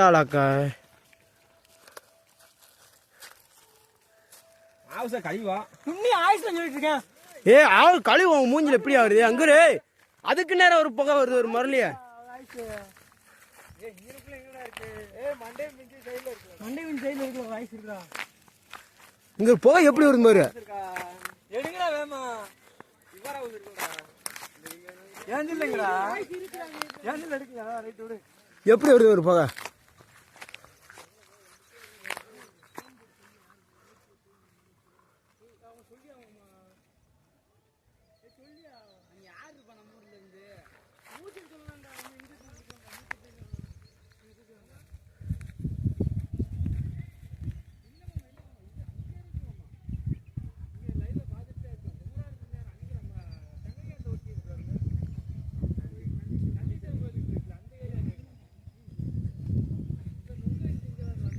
முட்டாளாக்கா கழிவா ஆயுஷ் சொல்லிட்டு இருக்கேன். கழிவு மூஞ்சில எப்படி ஆகுது அங்க அதுக்கு நேரம் ஒரு புகை வருது ஒரு முரளிய. இங்க புகை எப்படி வருது பாரு. எப்படி வருது ஒரு புகை.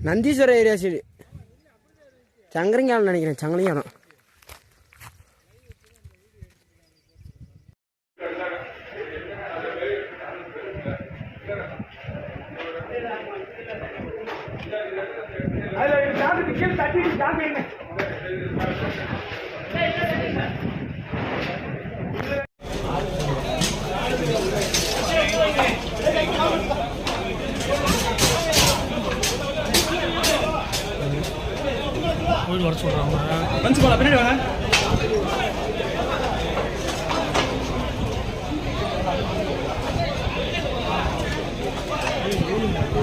நந்தீஸ்வர ஏரியா சைடு சங்கரங்காலம் நினைக்கிறேன். சங்கரங்காலம் கோயில் வர சொல்கிறாங்க. பின்னாடி வாங்க.